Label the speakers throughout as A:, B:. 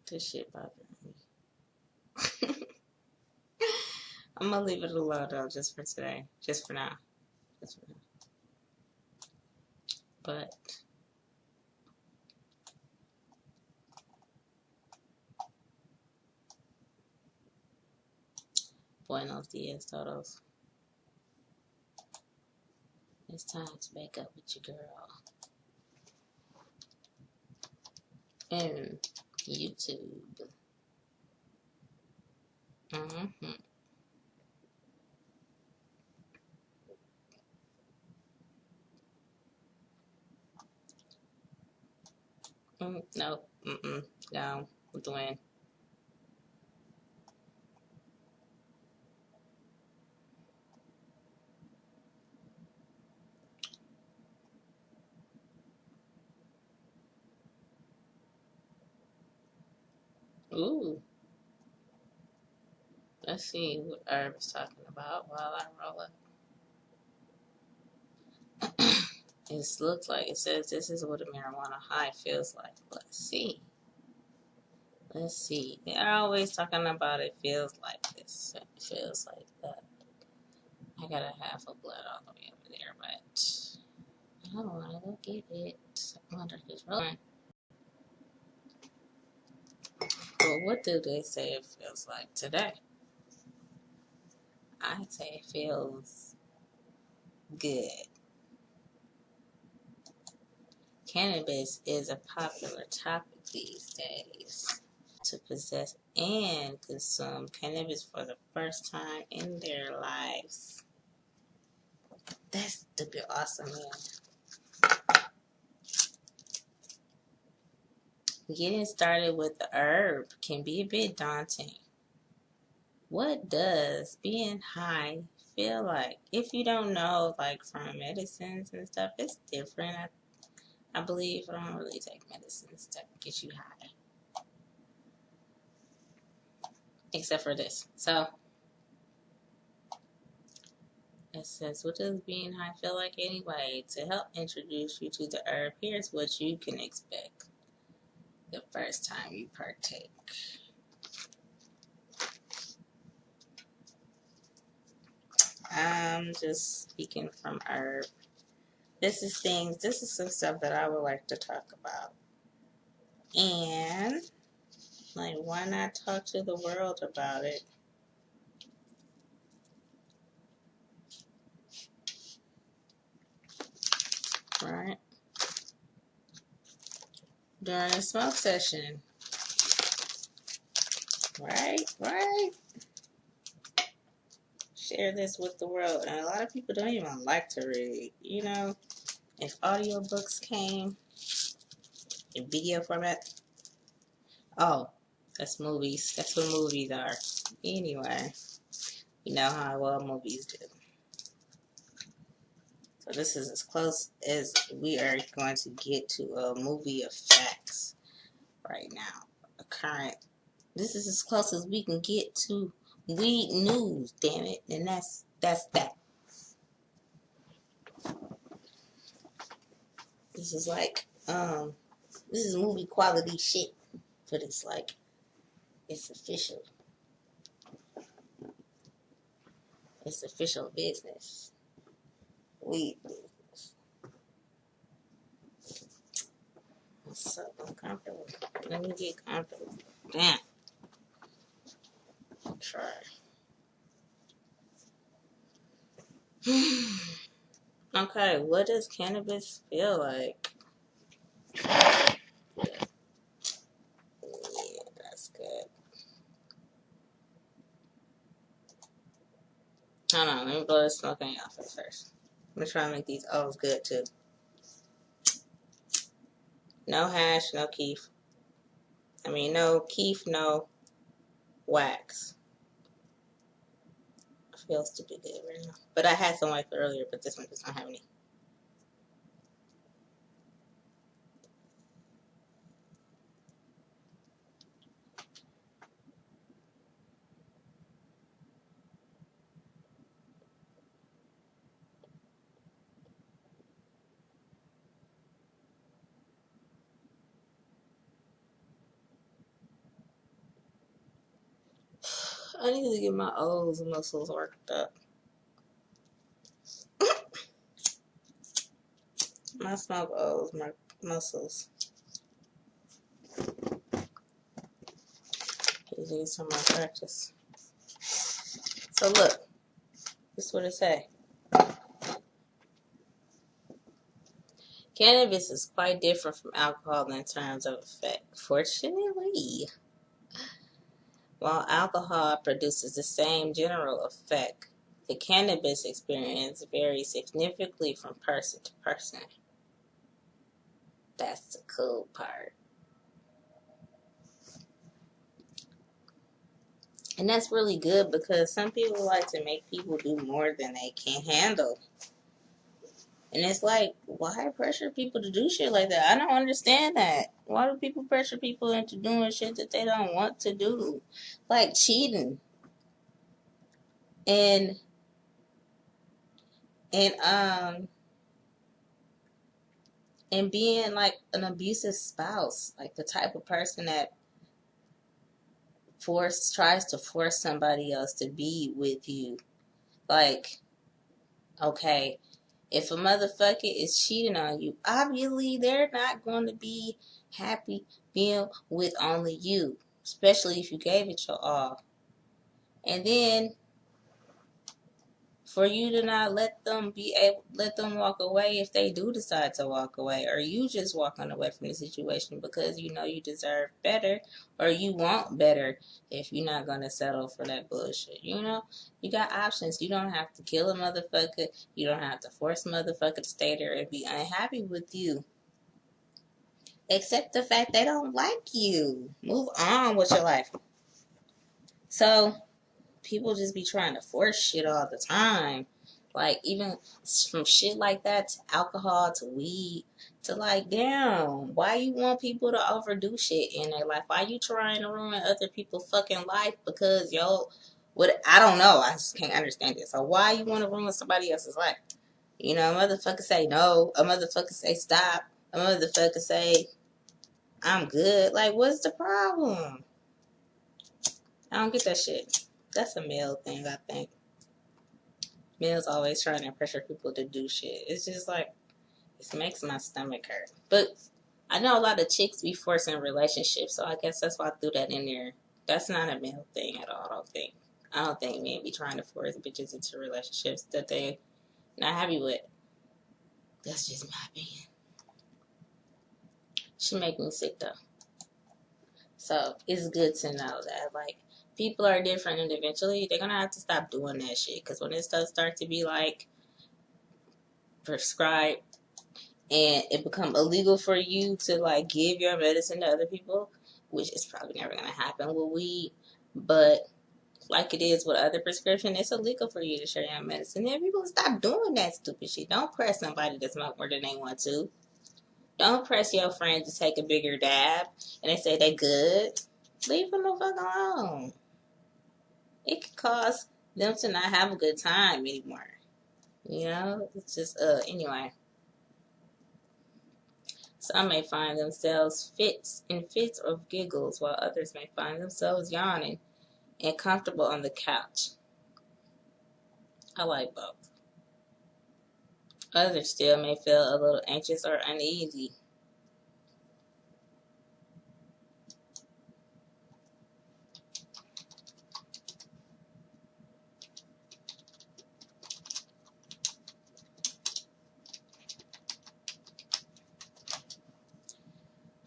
A: This shit bothering me. I'm gonna leave it alone though, just for today. Just for now. Just for now. But buenos dias, todos. It's time to wake up with your girl. And YouTube. Mm-hmm. No. No. I'm doing. Ooh. Let's see what Herb is talking about while I roll up. It looks like it says this is what a marijuana high feels like. Let's see. Let's see. They're always talking about it feels like this. It feels like that. I got a half a blood all the way over there, but I don't want to go get it. I wonder if it's rolling. Well, what do they say it feels like today? I'd say it feels good. Cannabis is a popular topic these days. To possess and consume cannabis for the first time in their lives. That's to be awesome, man. Getting started with the herb can be a bit daunting. What does being high feel like? If you don't know, like from medicines and stuff, it's different. I believe I don't really take medicines to get you high. Except for this. So, it says, what does being high feel like anyway? To help introduce you to the herb, here's what you can expect the first time you partake. I'm just speaking from herb. This is some stuff that I would like to talk about. And, like, why not talk to the world about it? Right? During a smoke session. Right? Share this with the world. And a lot of people don't even like to read. You know, if audiobooks came in video format, oh, that's movies. That's what movies are. Anyway, you know how well movies do. So this is as close as we are going to get to a movie of facts right now. This is as close as we can get to weed news, damn it. And that's that. This is like, this is movie quality shit. But it's like, it's official. It's official business. Weed business. I'm so uncomfortable. Let me get comfortable. Damn. I'll try. Okay, what does cannabis feel like? Yeah, that's good. Hold on, let me blow this smoke on y'all first. I'm gonna try to make these O's good too. No hash, no keef. No keef, no wax. Feels to be good right now. But I had some wax earlier, but this one does not have any. I need to get my O's muscles worked up. My small O's, my muscles. These is from my practice. So look, this is what it say. Cannabis is quite different from alcohol in terms of effect. Fortunately, while alcohol produces the same general effect, the cannabis experience varies significantly from person to person. That's the cool part. And that's really good because some people like to make people do more than they can handle. And it's like, why pressure people to do shit like that? I don't understand that. Why do people pressure people into doing shit that they don't want to do? Like cheating. And and and being like an abusive spouse, like the type of person that tries to force somebody else to be with you. Like, okay, if a motherfucker is cheating on you, obviously they're not going to be happy being with only you, especially if you gave it your all. And then for you to not let them walk away if they do decide to walk away, or you just walking away from the situation because you know you deserve better or you want better. If you're not gonna settle for that bullshit, you know, you got options. You don't have to kill a motherfucker. You don't have to force a motherfucker to stay there and be unhappy with you. Accept the fact they don't like you. Move on with your life. So people just be trying to force shit all the time. Like, even from shit like that to alcohol to weed to like, damn, why you want people to overdo shit in their life? Why you trying to ruin other people's fucking life because I don't know. I just can't understand it. So why you want to ruin somebody else's life? You know, a motherfucker say no. A motherfucker say stop. A motherfucker say I'm good. Like, what's the problem? I don't get that shit. That's a male thing, I think. Males always trying to pressure people to do shit. It's just like, it makes my stomach hurt. But I know a lot of chicks be forcing relationships, so I guess that's why I threw that in there. That's not a male thing at all, I don't think. I don't think men be trying to force bitches into relationships that they not happy with. That's just my opinion. She make me sick though. So it's good to know that like people are different and eventually they're gonna have to stop doing that shit. Cause when it does start to be like prescribed and it become illegal for you to like give your medicine to other people, which is probably never gonna happen with weed, but like it is with other prescription, it's illegal for you to share your medicine. And people stop doing that stupid shit. Don't press somebody to smoke more than they want to. Don't press your friend to take a bigger dab and they say they good. Leave them the fuck alone. It could cause them to not have a good time anymore. You know? It's just anyway. Some may find themselves in fits of giggles, while others may find themselves yawning and comfortable on the couch. I like both. Others still may feel a little anxious or uneasy.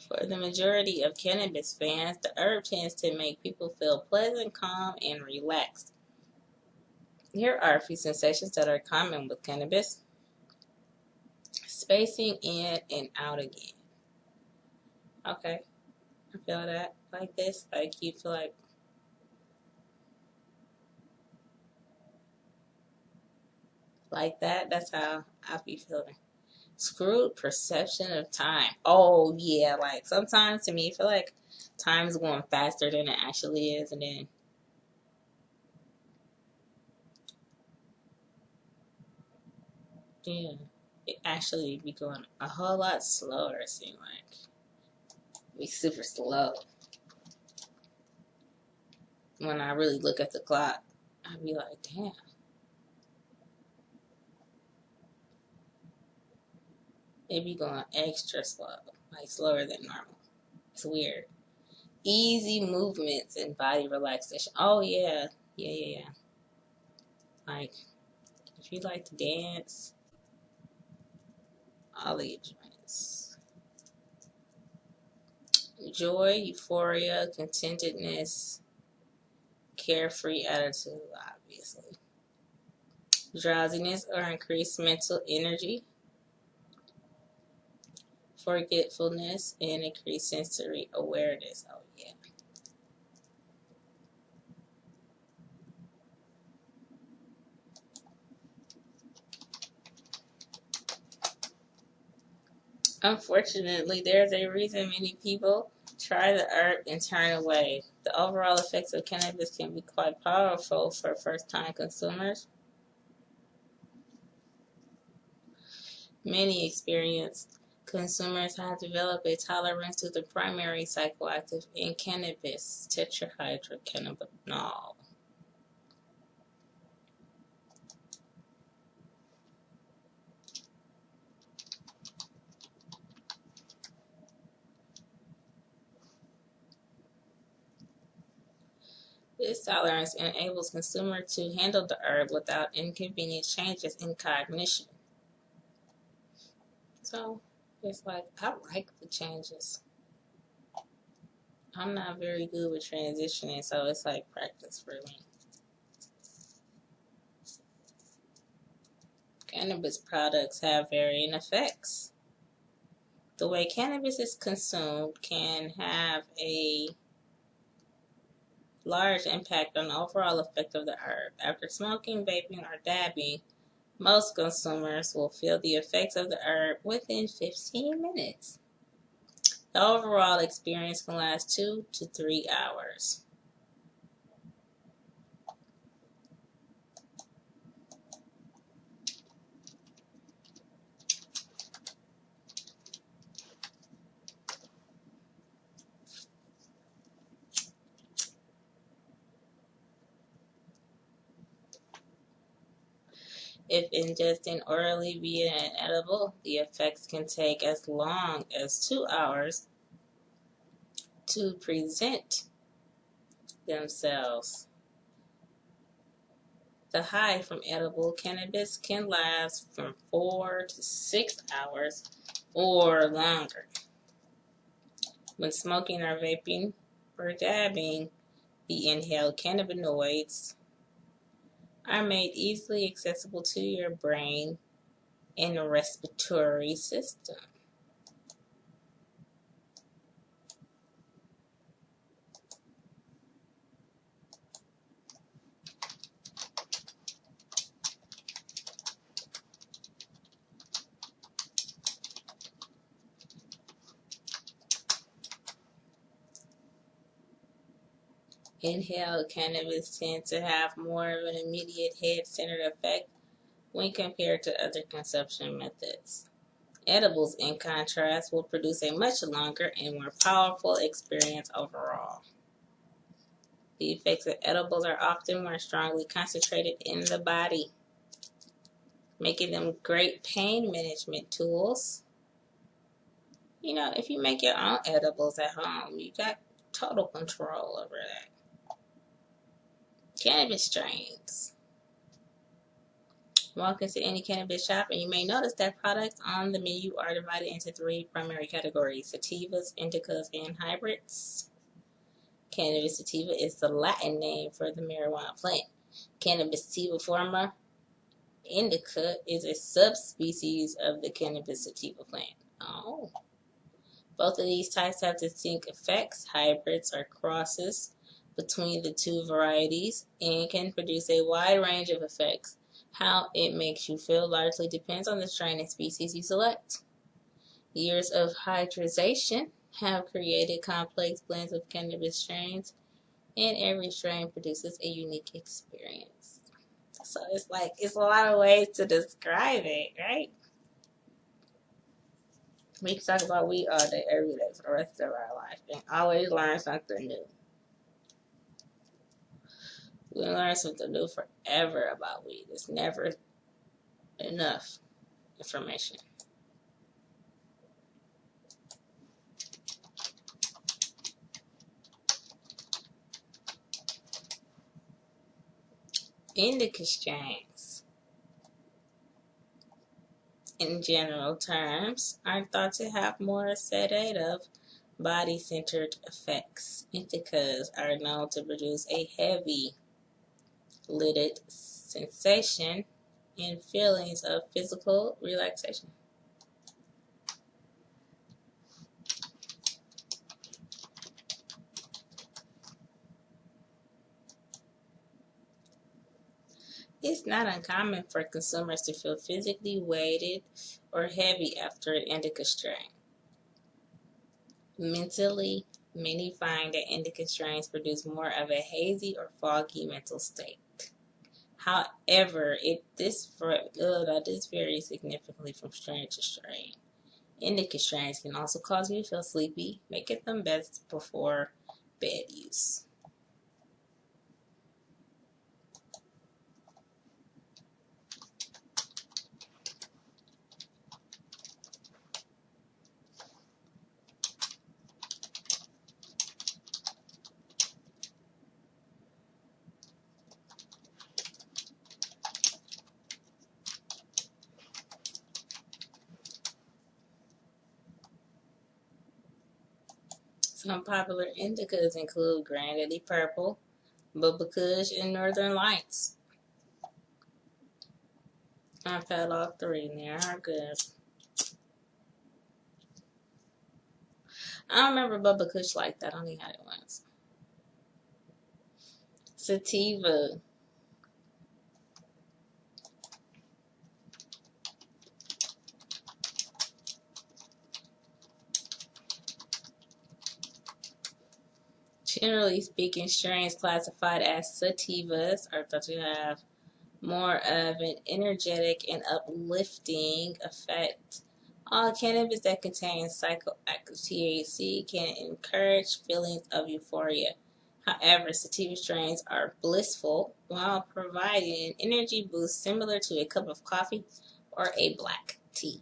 A: For the majority of cannabis fans, the herb tends to make people feel pleasant, calm, and relaxed. Here are a few sensations that are common with cannabis. Spacing in and out again. Okay, I feel that. Like this, like you feel like that. That's how I be feeling. Screwed perception of time. Oh yeah, like sometimes to me, I feel like time's going faster than it actually is, and then yeah, it actually be going a whole lot slower. It seems like be super slow. when I really look at the clock, I'd be like, damn. It be going extra slow, like slower than normal. It's weird. Easy movements and body relaxation. Oh yeah, yeah. Like if you like to dance, all the joints. Joy, euphoria, contentedness, carefree attitude, obviously. Drowsiness or increased mental energy, forgetfulness, and increased sensory awareness. Oh yeah. Unfortunately, there's a reason many people try the herb and turn away. The overall effects of cannabis can be quite powerful for first-time consumers. Many experienced consumers have developed a tolerance to the primary psychoactive in cannabis, tetrahydrocannabinol. This tolerance enables consumers to handle the herb without inconvenient changes in cognition. So it's like, I like the changes. I'm not very good with transitioning, so it's like practice for me. Cannabis products have varying effects. The way cannabis is consumed can have a large impact on the overall effect of the herb. After smoking, vaping, or dabbing, most consumers will feel the effects of the herb within 15 minutes. The overall experience can last 2 to 3 hours. If ingesting orally via an edible, the effects can take as long as 2 hours to present themselves. The high from edible cannabis can last from 4 to 6 hours or longer. When smoking or vaping or dabbing, the inhaled cannabinoids are made easily accessible to your brain and respiratory system. Inhaled cannabis tends to have more of an immediate head-centered effect when compared to other consumption methods. Edibles, in contrast, will produce a much longer and more powerful experience overall. The effects of edibles are often more strongly concentrated in the body, making them great pain management tools. You know, if you make your own edibles at home, you got total control over that. Cannabis strains. Walk into any cannabis shop and you may notice that products on the menu are divided into 3 primary categories: sativas, indicas, and hybrids. Cannabis sativa is the Latin name for the marijuana plant. Cannabis sativa indica is a subspecies of the cannabis sativa plant. Oh. Both of these types have distinct effects. Hybrids are crosses between the 2 varieties and can produce a wide range of effects. How it makes you feel largely depends on the strain and species you select. Years of hybridization have created complex blends of cannabis strains, and every strain produces a unique experience. So it's like, it's a lot of ways to describe it, right? We can talk about weed all day, every day for the rest of our life and always learn something new. We learn something new forever about weed. It's never enough information. Indica strains, in general terms, are thought to have more sedative, body-centered effects. Indicas are known to produce a heavy lidded sensation and feelings of physical relaxation. It's not uncommon for consumers to feel physically weighted or heavy after an indica strain. Mentally, many find that indica strains produce more of a hazy or foggy mental state. However, this varies significantly from strain to strain. Indica strains can also cause you to feel sleepy, making them best before bed use. Some popular indicas include Granddaddy Purple, Bubba Kush, and Northern Lights. I've had all three and they are good. I don't remember Bubba Kush like that. I only had it once. Sativa. Generally speaking, strains classified as sativas are thought to have more of an energetic and uplifting effect. All cannabis that contains psychoactive THC can encourage feelings of euphoria. However, sativa strains are blissful while providing an energy boost similar to a cup of coffee or a black tea.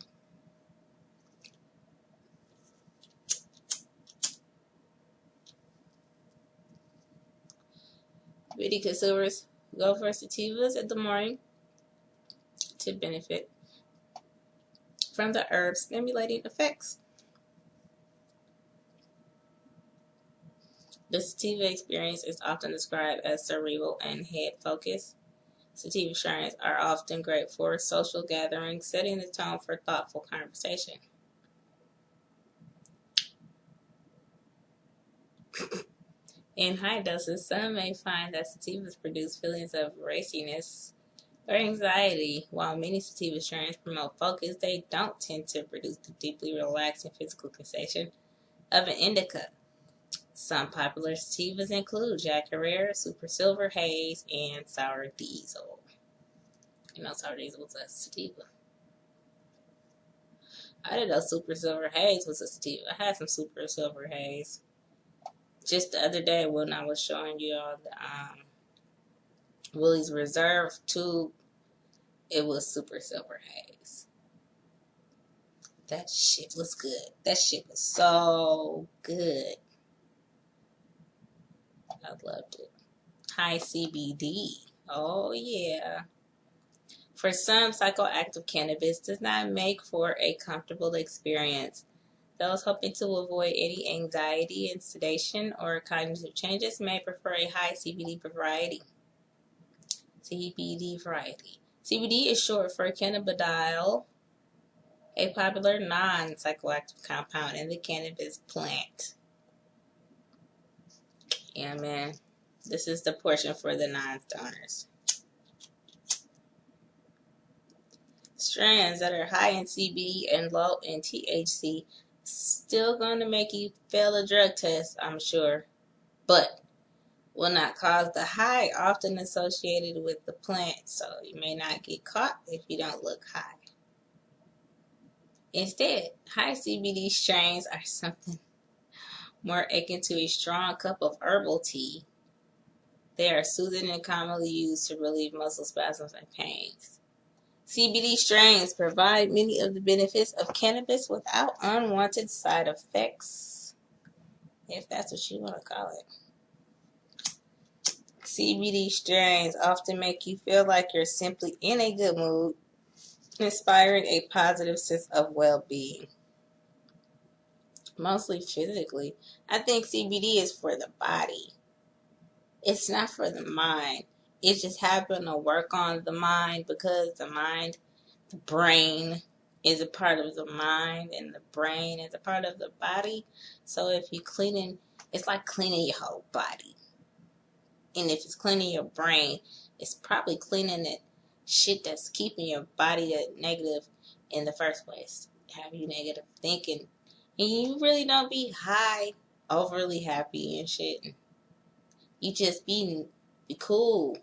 A: Beauty consumers go for sativas in the morning to benefit from the herb stimulating effects. The sativa experience is often described as cerebral and head focused. Sativa strains are often great for social gatherings, setting the tone for thoughtful conversation. In high doses, some may find that sativas produce feelings of raciness or anxiety. While many sativa strains promote focus, they don't tend to produce the deeply relaxing physical sensation of an indica. Some popular sativas include Jack Herrera, Super Silver Haze, and Sour Diesel. You know, Sour Diesel was a sativa. I didn't know Super Silver Haze was a sativa. I had some Super Silver Haze just the other day when I was showing you all the Willie's Reserve tube. It was Super Silver Haze. That shit was good. That shit was so good. I loved it. High CBD. Oh, yeah. For some, psychoactive cannabis does not make for a comfortable experience. Those hoping to avoid any anxiety and sedation or cognitive changes may prefer a high CBD variety. CBD is short for cannabidiol, a popular non-psychoactive compound in the cannabis plant. Yeah, man. This is the portion for the non-stoners. Strands that are high in CBD and low in THC still going to make you fail a drug test, I'm sure, but will not cause the high often associated with the plant, so you may not get caught if you don't look high. Instead, high CBD strains are something more akin to a strong cup of herbal tea They are soothing and commonly used to relieve muscle spasms and pains. CBD strains provide many of the benefits of cannabis without unwanted side effects, if that's what you want to call it. CBD strains often make you feel like you're simply in a good mood, inspiring a positive sense of well-being. Mostly physically. I think CBD is for the body. It's not for the mind. It just happened to work on the mind because the mind, the brain is a part of the mind and the brain is a part of the body. So if you cleaning, it's like cleaning your whole body. And if it's cleaning your brain, it's probably cleaning that shit that's keeping your body that negative in the first place. Have you negative thinking. And you really don't be high, overly happy and shit. You just be cool.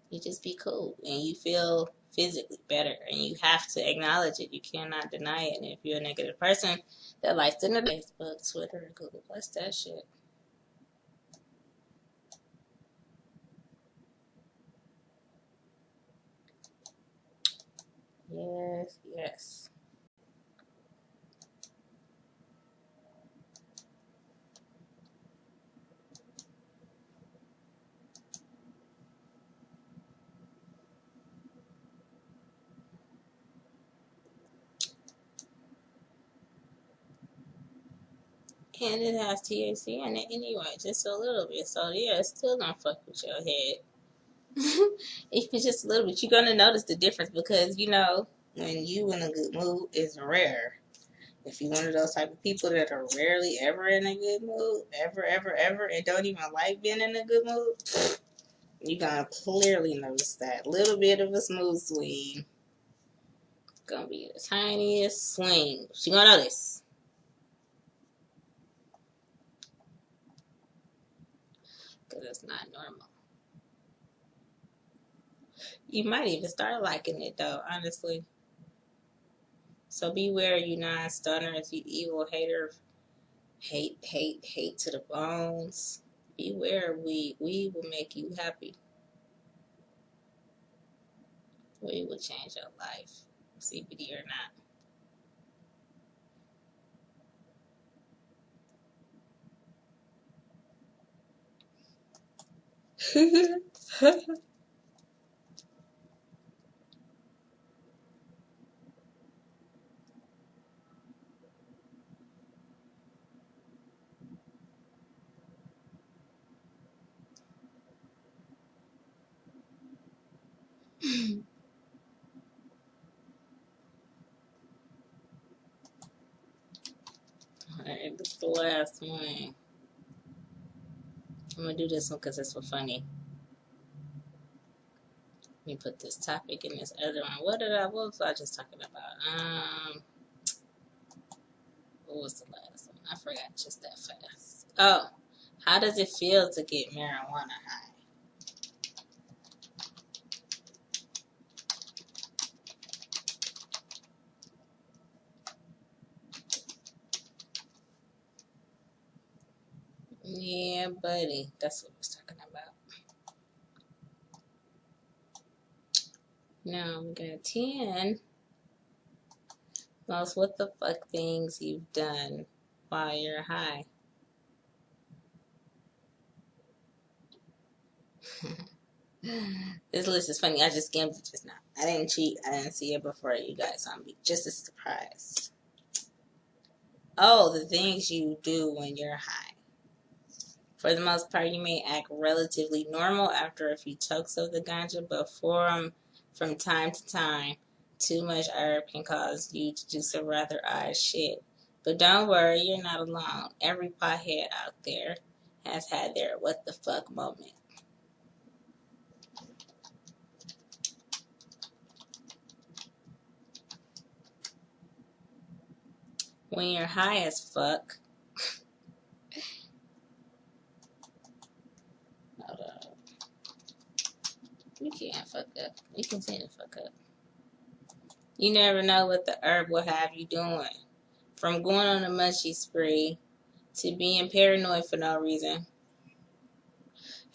A: You just be cool. And you feel physically better. And you have to acknowledge it. You cannot deny it. And if you're a negative person that likes to know Facebook, Twitter, Google, plus that shit. Yes, yes. And it has THC in it anyway, just a little bit. So yeah, it's still gonna fuck with your head. If it's just a little bit, you're gonna notice the difference because you know when you in a good mood is rare. If you're one of those type of people that are rarely ever in a good mood, ever, and don't even like being in a good mood, you're gonna clearly notice that little bit of a smooth swing. Gonna be the tiniest swing. You're gonna notice. Because it's not normal. You might even start liking it though, honestly. So beware, you non-stunners, you evil hater, hate to the bones. Beware, weed will make you happy. Weed will change your life, CBD or not. Alright, this is the last one. I'm gonna do this one because it's for funny. Let me put this topic in this other one. What was I just talking about? What was the last one? I forgot just that fast. Oh, how does it feel to get marijuana high? Yeah, buddy. That's what I was talking about. Now we got 10 most what the fuck things you've done while you're high. This list is funny. I just skimmed it just now. I didn't cheat. I didn't see it before you guys, so I'm just as surprised. Oh, the things you do when you're high. For the most part, you may act relatively normal after a few tokes of the ganja, but from time to time, too much herb can cause you to do some rather odd shit. But don't worry, you're not alone. Every pothead out there has had their what the fuck moment. When you're high as fuck, hold up. You can't fuck up. You continue to fuck up. You never know what the herb will have you doing. From going on a munchie spree to being paranoid for no reason.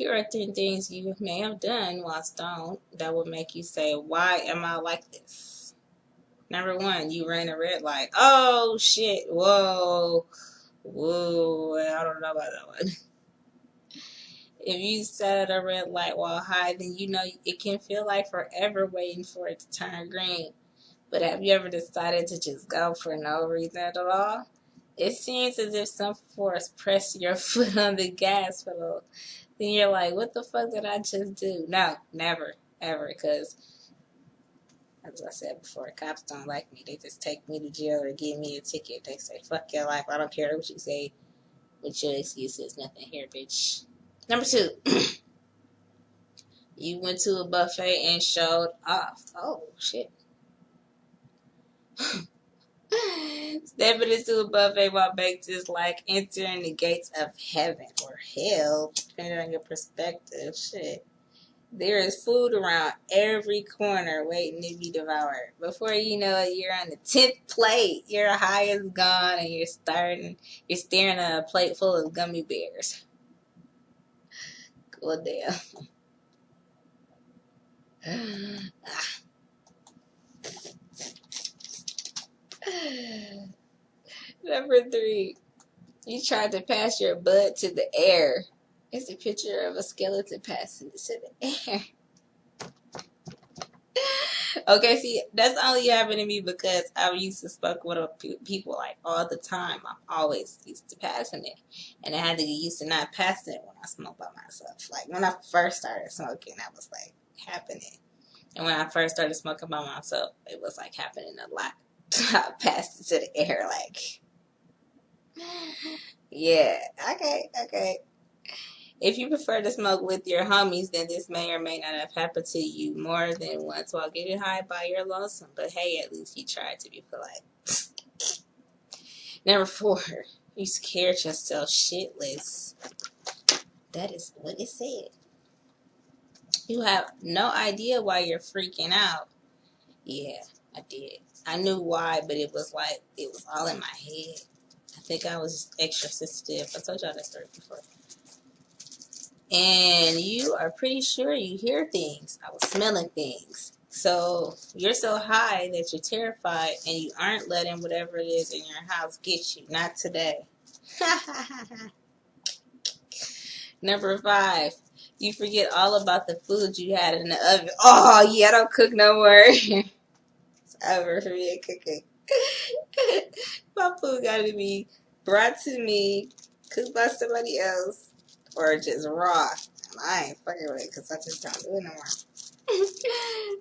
A: Here are 10 things you may have done while stoned that would make you say, why am I like this? Number 1, you ran a red light. Oh, shit. Whoa. Whoa. I don't know about that one. If you sat at a red light while high, then you know it can feel like forever waiting for it to turn green. But have you ever decided to just go for no reason at all? It seems as if some force pressed your foot on the gas pedal. Then you're like, what the fuck did I just do? No, never, ever, because as I said before, cops don't like me. They just take me to jail or give me a ticket. They say, fuck your life. I don't care what you say. What your excuse is, nothing here, bitch. Number 2, you went to a buffet and showed off. Oh, shit. Stepping into a buffet while baked is like entering the gates of heaven or hell, depending on your perspective. Shit. There is food around every corner waiting to be devoured. Before you know it, you're on the 10th plate. Your high is gone and you're staring at a plate full of gummy bears. Cool deal. Number 3, you tried to pass your bud to the air. It's a picture of a skeleton passing it to the air. Okay, see, that's only happened to me because I used to smoke with people like all the time. I'm always used to passing it. And I had to get used to not passing it when I smoked by myself. Like when I first started smoking, that was like happening. And when I first started smoking by myself, it was like happening a lot. I passed it to the air like, yeah, okay. If you prefer to smoke with your homies, then this may or may not have happened to you more than once while getting high by your lonesome. But hey, at least you tried to be polite. Number 4, you scared yourself shitless. That is what it said. You have no idea why you're freaking out. Yeah, I did. I knew why, but it was all in my head. I think I was extra sensitive. I told y'all that story before. And you are pretty sure you hear things. I was smelling things. So you're so high that you're terrified and you aren't letting whatever it is in your house get you. Not today. Number 5, you forget all about the food you had in the oven. Oh, yeah, I don't cook no more. It's over for me cooking. My food got to be brought to me, cooked by somebody else, or just raw. I ain't fucking with it because I just don't do it no more.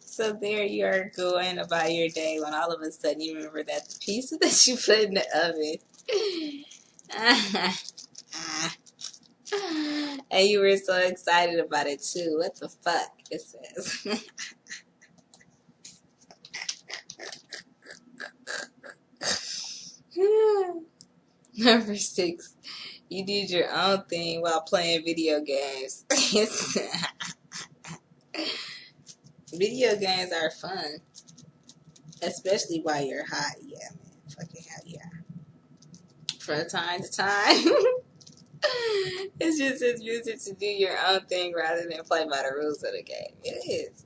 A: So there you are going about your day when all of a sudden you remember that the pizza that you put in the oven. And you were so excited about it too. What the fuck? It says. Number 6, you did your own thing while playing video games. Video games are fun, especially while you're high. Yeah, man, fucking hell yeah. From time to time, it's just as music to do your own thing rather than play by the rules of the game. It is.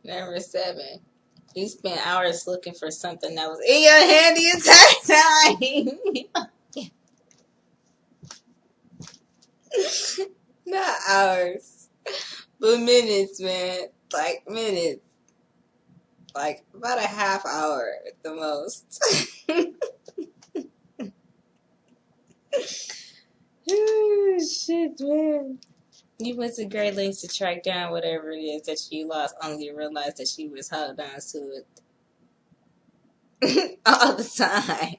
A: Number 7, you spent hours looking for something that was in your hand the entire time. Not hours, but minutes, man. Like minutes. Like about a half hour at the most. Oh, shit, man. You went to great lengths to track down whatever it is that you lost, only to realize that you was held on to it all the time.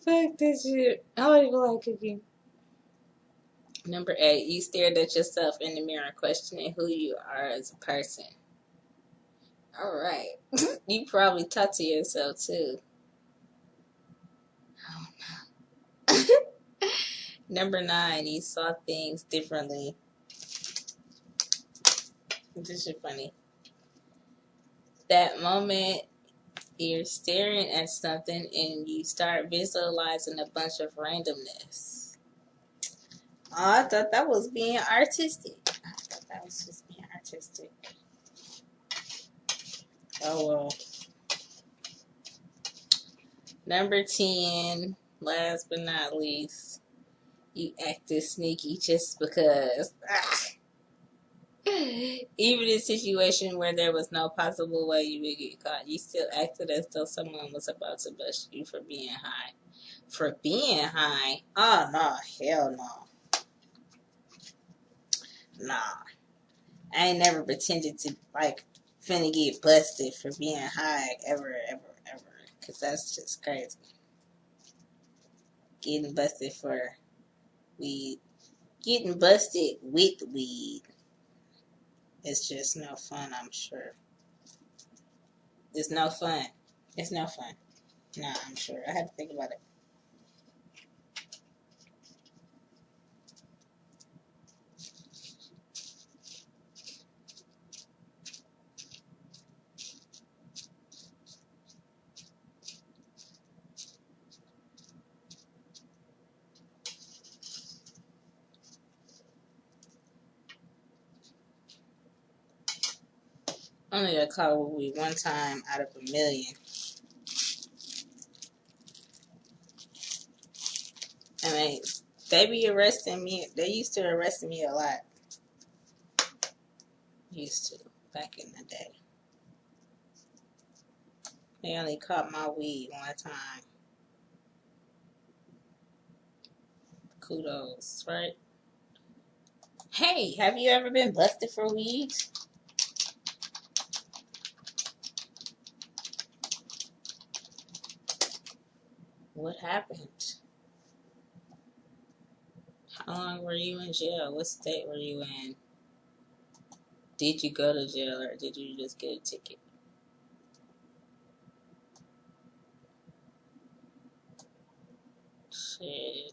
A: Fuck that shit. I don't even like cooking. Number 8, you stared at yourself in the mirror questioning who you are as a person. All right. You probably talk to yourself too. Number 9, you saw things differently. This is funny. That moment you're staring at something and you start visualizing a bunch of randomness. Oh, I thought that was being artistic. I thought that was just being artistic. Oh well. Number 10, last but not least, you acted sneaky just because. Even in a situation where there was no possible way you would get caught, you still acted as though someone was about to bust you for being high. For being high? Oh, no. Hell no. Nah. I ain't never pretended to, finna get busted for being high ever. Because that's just crazy. Getting busted for weed. Getting busted with weed. It's just no fun, I'm sure. It's no fun. It's no fun. Nah, I'm sure. I had to think about it. Only got caught with weed one time out of a million. I mean, they be arresting me. They used to arrest me a lot. Used to, back in the day. They only caught my weed one time. Kudos, right? Hey, have you ever been busted for weed? What happened? How long were you in jail? What state were you in? Did you go to jail or did you just get a ticket? Shit.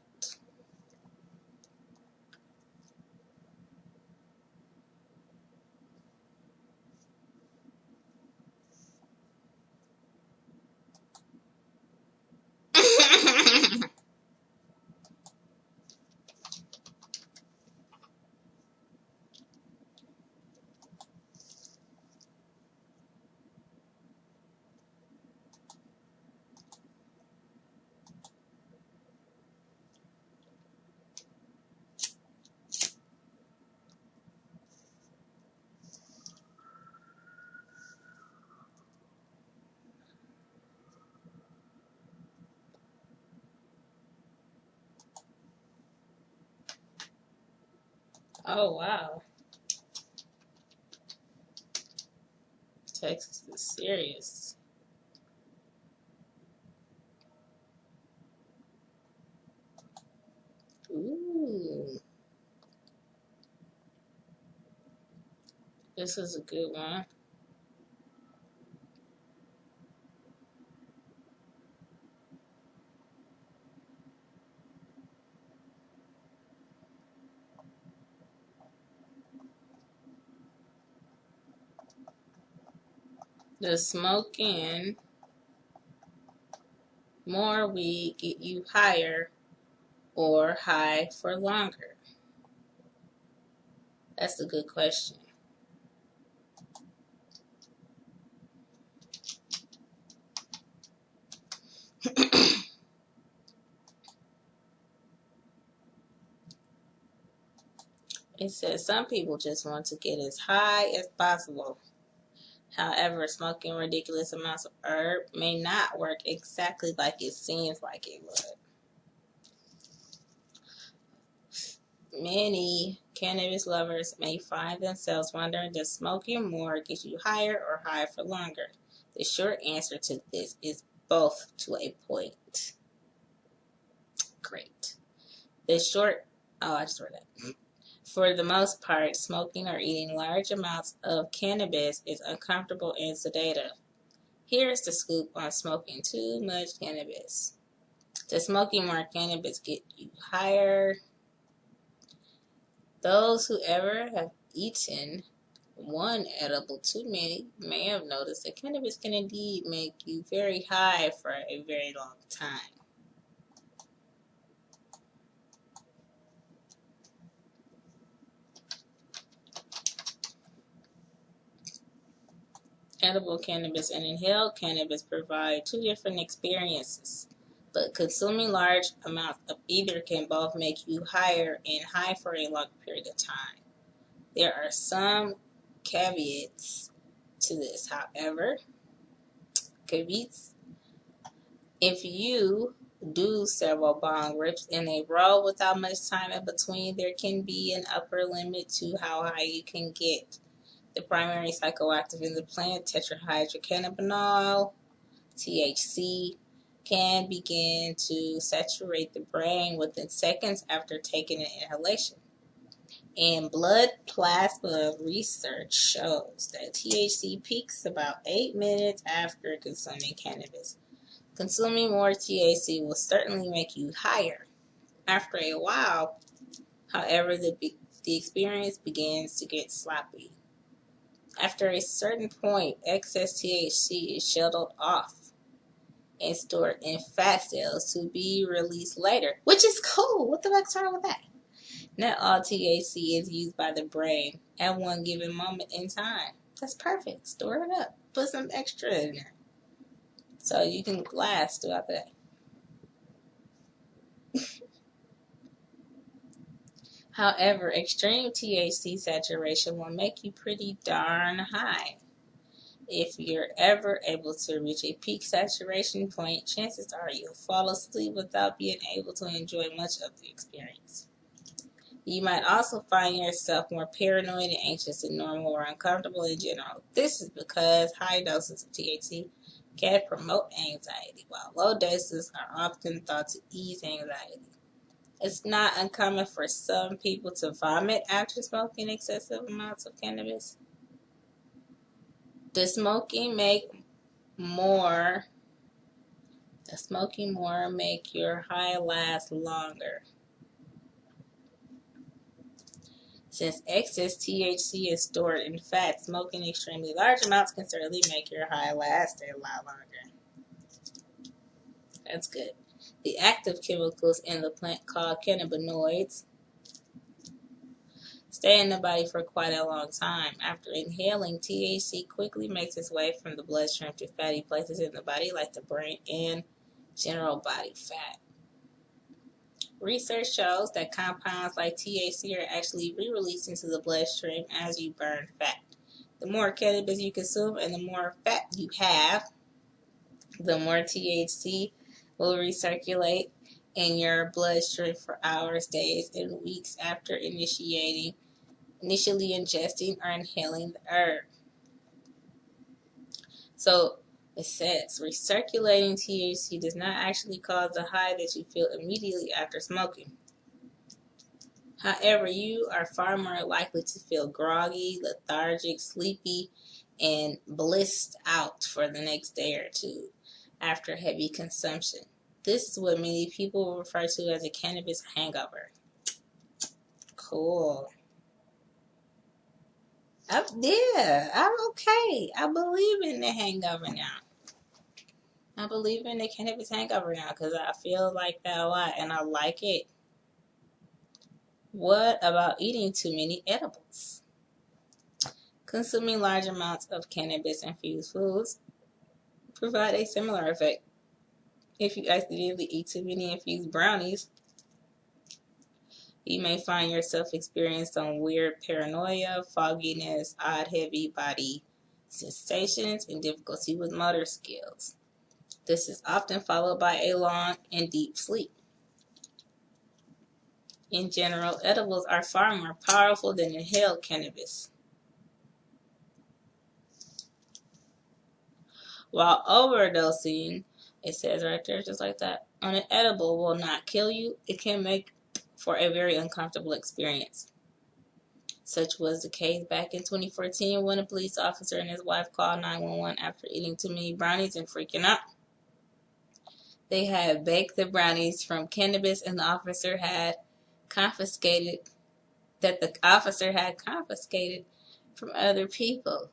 A: Oh, wow. Texas is serious. Ooh. This is a good one. Does smoking more weed get you higher or high for longer? That's a good question. It says some people just want to get as high as possible. However, smoking ridiculous amounts of herb may not work exactly like it seems like it would. Many cannabis lovers may find themselves wondering, does smoking more get you higher or higher for longer? The short answer to this is both to a point. Great. The short, oh, I just read that. For the most part, smoking or eating large amounts of cannabis is uncomfortable and sedative. Here's the scoop on smoking too much cannabis. Does smoking more cannabis get you higher? Those who ever have eaten one edible too many may have noticed that cannabis can indeed make you very high for a very long time. Edible cannabis and inhaled cannabis provide two different experiences, but consuming large amounts of either can both make you higher and high for a long period of time. There are some caveats to this, however. If you do several bong rips in a row without much time in between, there can be an upper limit to how high you can get. The primary psychoactive in the plant, tetrahydrocannabinol, THC, can begin to saturate the brain within seconds after taking an inhalation. And blood plasma research shows that THC peaks about 8 minutes after consuming cannabis. Consuming more THC will certainly make you higher. After a while, however, the experience begins to get sloppy. After a certain point, excess THC is shuttled off and stored in fat cells to be released later, which is cool. What the fuck's wrong with that? Not all THC is used by the brain at one given moment in time. That's perfect. Store it up. Put some extra in there so you can last throughout the day. However, extreme THC saturation will make you pretty darn high. If you're ever able to reach a peak saturation point, chances are you'll fall asleep without being able to enjoy much of the experience. You might also find yourself more paranoid and anxious than normal or uncomfortable in general. This is because high doses of THC can promote anxiety, while low doses are often thought to ease anxiety. It's not uncommon for some people to vomit after smoking excessive amounts of cannabis. Does smoking more make your high last longer? Since excess THC is stored in fat, smoking extremely large amounts can certainly make your high last a lot longer. That's good. The active chemicals in the plant called cannabinoids stay in the body for quite a long time. After inhaling, THC quickly makes its way from the bloodstream to fatty places in the body like the brain and general body fat. Research shows that compounds like THC are actually re-released into the bloodstream as you burn fat. The more cannabis you consume and the more fat you have, the more THC will recirculate in your bloodstream for hours, days, and weeks after initially ingesting or inhaling the herb. So it says recirculating THC does not actually cause the high that you feel immediately after smoking. However, you are far more likely to feel groggy, lethargic, sleepy, and blissed out for the next day or two after heavy consumption. This is what many people refer to as a cannabis hangover. Cool. I'm okay. I believe in the hangover now. I believe in the cannabis hangover now because I feel like that a lot and I like it. What about eating too many edibles? Consuming large amounts of cannabis-infused foods provide a similar effect. If you accidentally eat too many infused brownies, you may find yourself experiencing some weird paranoia, fogginess, odd heavy body sensations, and difficulty with motor skills. This is often followed by a long and deep sleep. In general, edibles are far more powerful than inhaled cannabis. While overdosing, it says right there just like that, on an edible will not kill you, it can make for a very uncomfortable experience. Such was the case back in 2014 when a police officer and his wife called 911 after eating too many brownies and freaking out. They had baked the brownies from cannabis and the officer had confiscated from other people.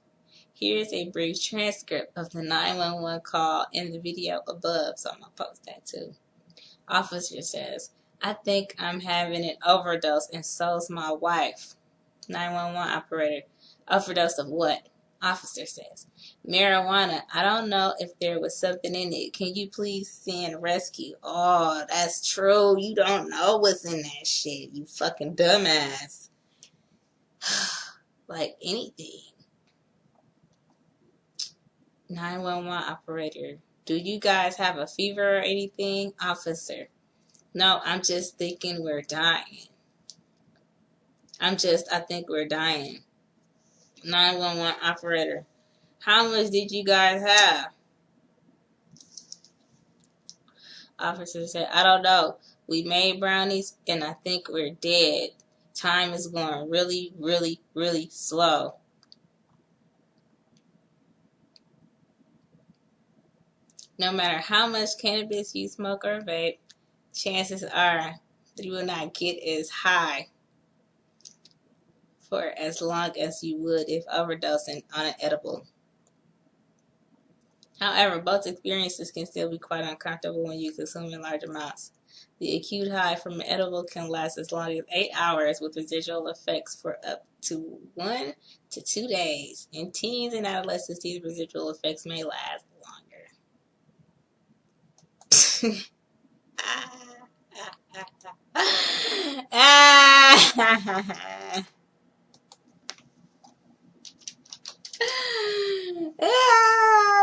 A: Here's a brief transcript of the 911 call in the video above, so I'm going to post that too. Officer says, I think I'm having an overdose and so's my wife. 911 operator, overdose of what? Officer says, marijuana. I don't know if there was something in it. Can you please send rescue? Oh, that's true. You don't know what's in that shit, you fucking dumbass. Like anything. 911 operator, do you guys have a fever or anything? Officer, no, I'm just thinking we're dying. I think we're dying. 911 operator, how much did you guys have? Officer said, I don't know. We made brownies and I think we're dead. Time is going really, really, really slow. No matter how much cannabis you smoke or vape, chances are that you will not get as high for as long as you would if overdosing on an edible. However, both experiences can still be quite uncomfortable when you consume in large amounts. The acute high from an edible can last as long as 8 hours with residual effects for up to 1 to 2 days. In teens and adolescents, these residual effects may last longer.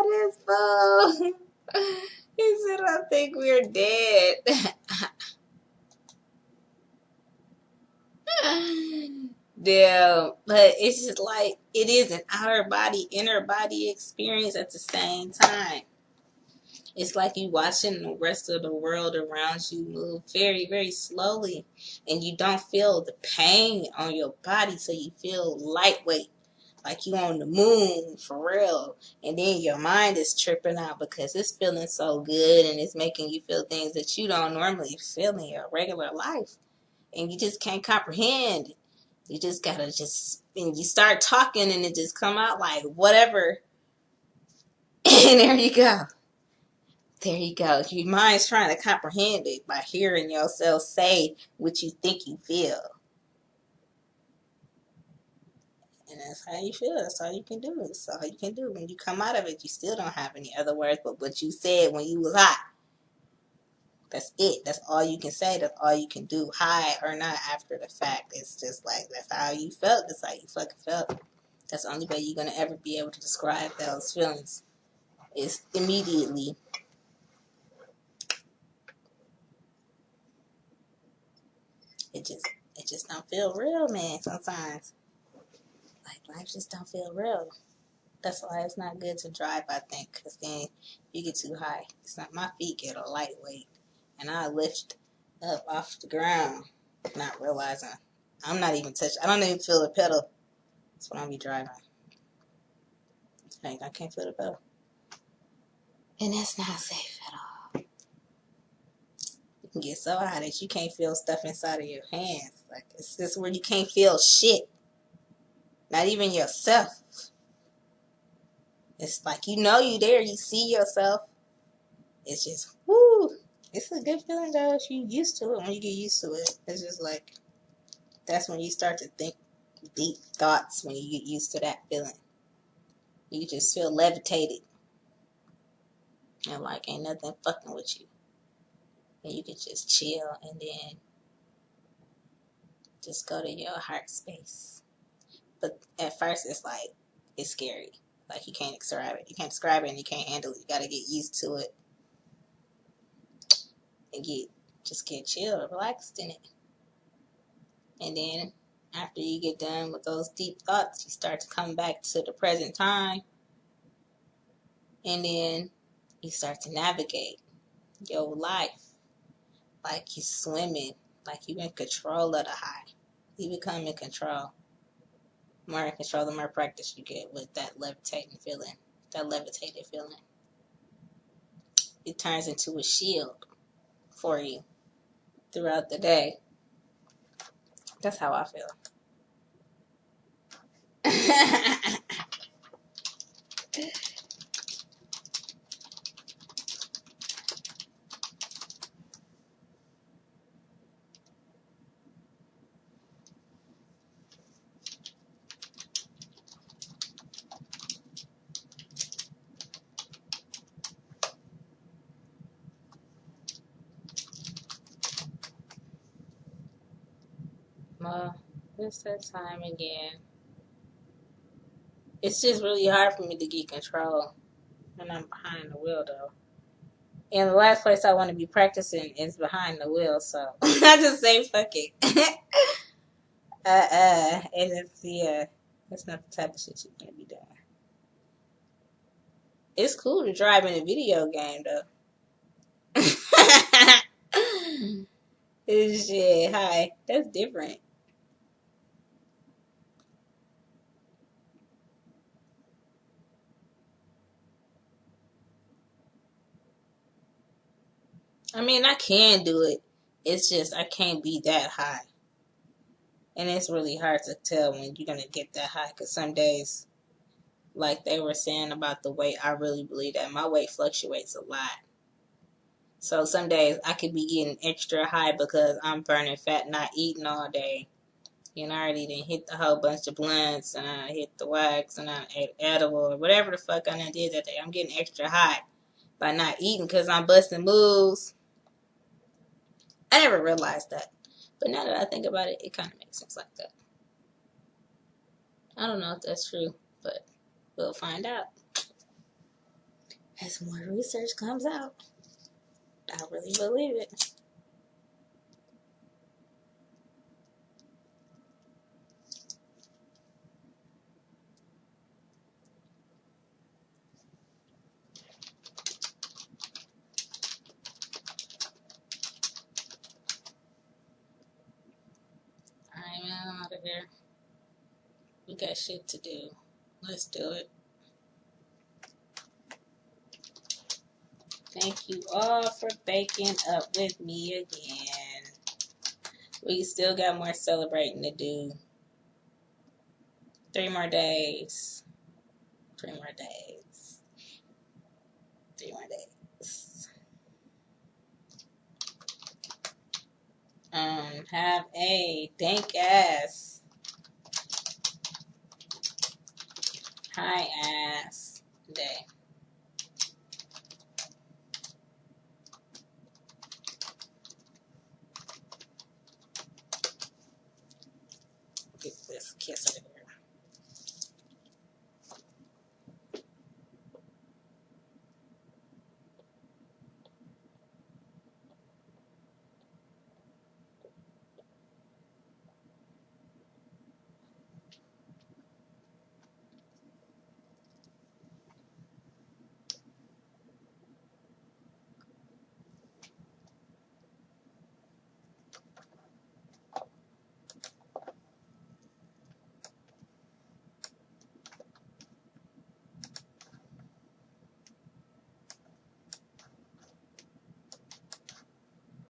A: This fool. He said, I think we're dead. Damn. But it's just like, it is an outer body, inner body experience at the same time. It's like you watching the rest of the world around you move very, very slowly. And you don't feel the pain on your body, so you feel lightweight. Like you on the moon for real. And then your mind is tripping out because it's feeling so good and it's making you feel things that you don't normally feel in your regular life. And you just can't comprehend. You just gotta and you start talking and it just come out like whatever. And there you go. There you go. Your mind's trying to comprehend it by hearing yourself say what you think you feel. And that's how you feel. That's all you can do. That's all you can do. When you come out of it, you still don't have any other words but what you said when you was high. That's it. That's all you can say. That's all you can do. High or not after the fact. It's just like, that's how you felt. That's how you fucking felt. That's the only way you're going to ever be able to describe those feelings. Is immediately. It just don't feel real, man, sometimes. Like, life just don't feel real. That's why it's not good to drive, I think, because then you get too high. It's not, my feet get a lightweight, and I lift up off the ground, not realizing I'm not even touching. I don't even feel the pedal. That's when I be driving. Like, I can't feel the pedal. And that's not safe at all. You can get so high that you can't feel stuff inside of your hands. Like, it's just where you can't feel shit. Not even yourself. It's like, you know you there. You see yourself. It's just, woo. It's a good feeling, though, if you used to it. When you get used to it, it's just like, that's when you start to think deep thoughts, when you get used to that feeling. You just feel levitated. And like, ain't nothing fucking with you. And you can just chill and then just go to your heart space. But at first, it's like, it's scary. Like, you can't describe it. You can't describe it and you can't handle it. You gotta get used to it. And just get chilled, relaxed in it. And then after you get done with those deep thoughts, you start to come back to the present time. And then you start to navigate your life like you're swimming, like you're in control of the high. You become in control. The more control, the more practice you get with that levitating feeling. That levitated feeling. It turns into a shield for you throughout the day. That's how I feel. Well, it's that time again. It's just really hard for me to get control when I'm behind the wheel, though. And the last place I want to be practicing is behind the wheel, so I just say fuck it. And it's, yeah, that's not the type of shit you want to be doing. It's cool to drive in a video game, though. Shit, hi. That's different. I mean, I can do it. It's just I can't be that high. And it's really hard to tell when you're going to get that high. Because some days, like they were saying about the weight, I really believe that my weight fluctuates a lot. So some days I could be getting extra high because I'm burning fat, not eating all day. And I already done hit the whole bunch of blunts, and I hit the wax, and I ate edible, or whatever the fuck I done did that day. I'm getting extra high by not eating because I'm busting moves. I never realized that. But now that I think about it, it kind of makes sense like that. I don't know if that's true, but we'll find out as more research comes out. I really believe it. Alright, man, I'm out of here. We got shit to do. Let's do it. Thank you all for baking up with me again. We still got more celebrating to do. 3 more days. 3 more days. 3 more days. Have a dank ass, high ass day. Get this kiss over here.